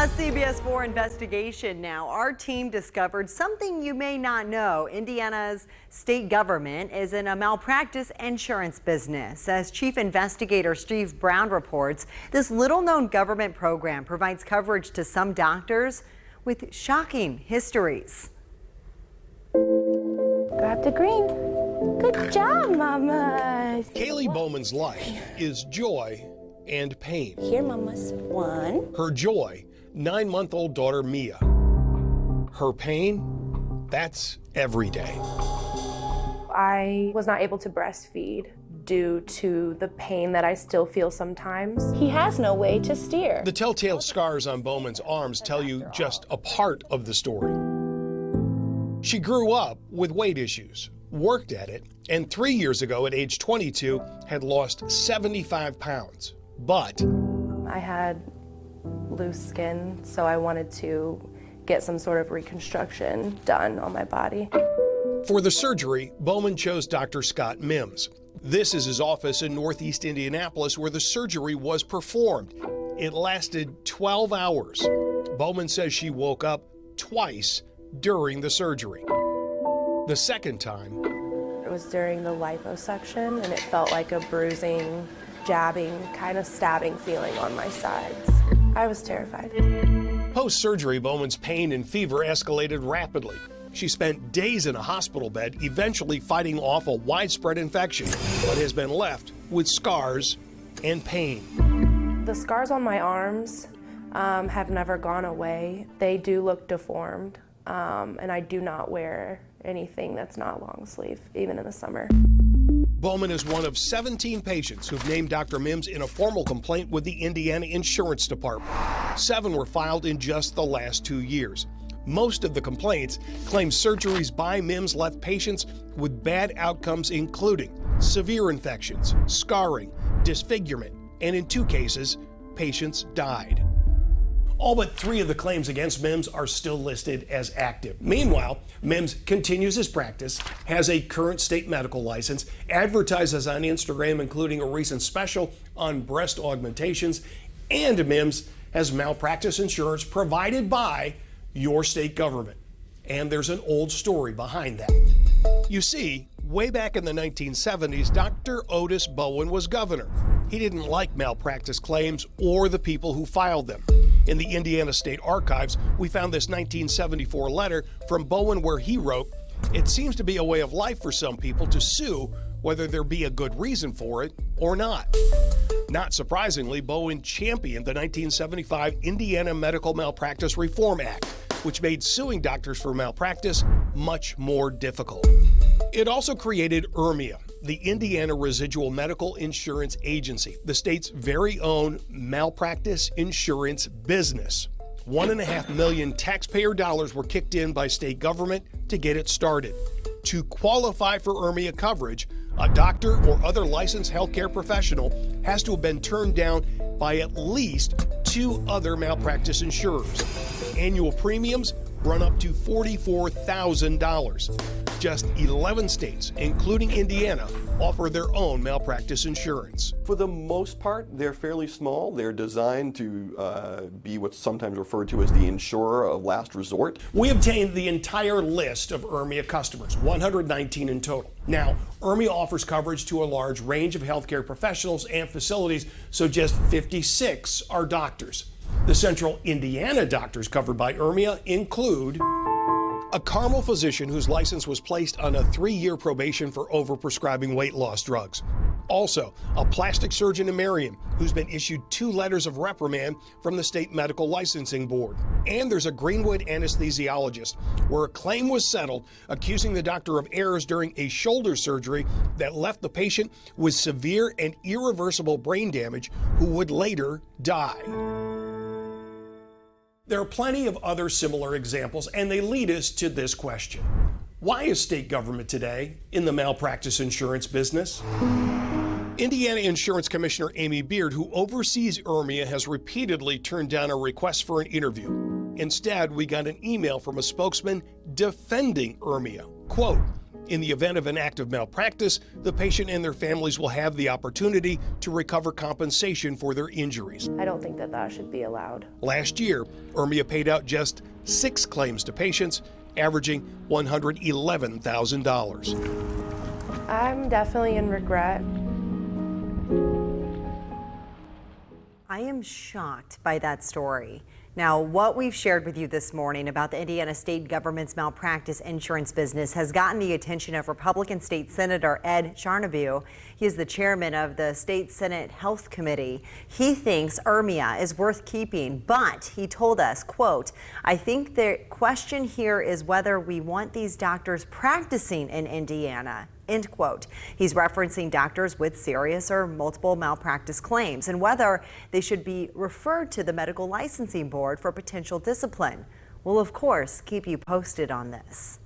A CBS 4 investigation now. Our team discovered something you may not know. Indiana's state government is in a malpractice insurance business. As Chief Investigator Steve Brown reports, this little-known government program provides coverage to some doctors with shocking histories. Grab the green. Good job, mamas. Kaylee Bowman's life is joy and pain. Here, mamas. One. Her joy, 9-month-old daughter Mia. Her pain, that's every day. I was not able to breastfeed due to the pain that I still feel sometimes. He has no way to steer. The telltale scars on Bowman's arms tell you just a part of the story. She grew up with weight issues, worked at it, and 3 years ago at age 22 had lost 75 pounds. But I had loose skin, so I wanted to get some sort of reconstruction done on my body. for the surgery, Bowman chose Dr. Scott Mims. This is his office in Northeast Indianapolis where the surgery was performed. It lasted 12 hours. Bowman says she woke up twice during the surgery. The second time, it was during the liposuction, and it felt like a bruising, jabbing, kind of stabbing feeling on my sides. I was terrified. Post-surgery, Bowman's pain and fever escalated rapidly. She spent days in a hospital bed, eventually fighting off a widespread infection, but has been left with scars and pain. The scars on my arms have never gone away. They do look deformed, and I do not wear anything that's not long sleeve, even in the summer. Bowman is one of 17 patients who've named Dr. Mims in a formal complaint with the Indiana Insurance Department. 7 were filed in just the last 2 years. Most of the complaints claim surgeries by Mims left patients with bad outcomes, including severe infections, scarring, disfigurement, and in 2 cases, patients died. All but 3 of the claims against Mims are still listed as active. Meanwhile, Mims continues his practice, has a current state medical license, advertises on Instagram, including a recent special on breast augmentations, and Mims has malpractice insurance provided by your state government. And there's an old story behind that. You see, way back in the 1970s, Dr. Otis Bowen was governor. He didn't like malpractice claims or the people who filed them. In the Indiana State Archives, we found this 1974 letter from Bowen where he wrote, "It seems to be a way of life for some people to sue whether there be a good reason for it or not." Not surprisingly, Bowen championed the 1975 Indiana Medical Malpractice Reform Act, which made suing doctors for malpractice much more difficult. It also created Ermia, the Indiana Residual Medical Insurance Agency, the state's very own malpractice insurance business. $1.5 million taxpayer dollars were kicked in by state government to get it started. To qualify for Ermia coverage, a doctor or other licensed healthcare professional has to have been turned down by at least 2 other malpractice insurers. Annual premiums run up to $44,000. Just 11 states, including Indiana, offer their own malpractice insurance. For the most part, they're fairly small. They're designed to be what's sometimes referred to as the insurer of last resort. We obtained the entire list of Ermia customers, 119 in total. Now, Ermia offers coverage to a large range of healthcare professionals and facilities, so just 56 are doctors. The Central Indiana doctors covered by Ermia include a Carmel physician whose license was placed on a 3-year probation for overprescribing weight loss drugs. Also, a plastic surgeon in Marion who's been issued 2 letters of reprimand from the State Medical Licensing Board. And there's a Greenwood anesthesiologist where a claim was settled accusing the doctor of errors during a shoulder surgery that left the patient with severe and irreversible brain damage who would later die. There are plenty of other similar examples, and they lead us to this question. Why is state government today in the malpractice insurance business? Indiana Insurance Commissioner Amy Beard, who oversees Ermia, has repeatedly turned down a request for an interview. Instead, we got an email from a spokesman defending Ermia. Quote, In the event of an act of malpractice, the patient and their families will have the opportunity to recover compensation for their injuries. I don't think that that should be allowed. Last year, Ermia paid out just 6 claims to patients, averaging $111,000. I'm definitely in regret. I am shocked by that story. Now, what we've shared with you this morning about the Indiana state government's malpractice insurance business has gotten the attention of Republican State Senator Ed Charnabue. He is the chairman of the State Senate Health Committee. He thinks Ermia is worth keeping, but he told us, quote, "I think the question here is whether we want these doctors practicing in Indiana." End quote. He's referencing doctors with serious or multiple malpractice claims and whether they should be referred to the medical licensing board for potential discipline. We'll, of course, keep you posted on this.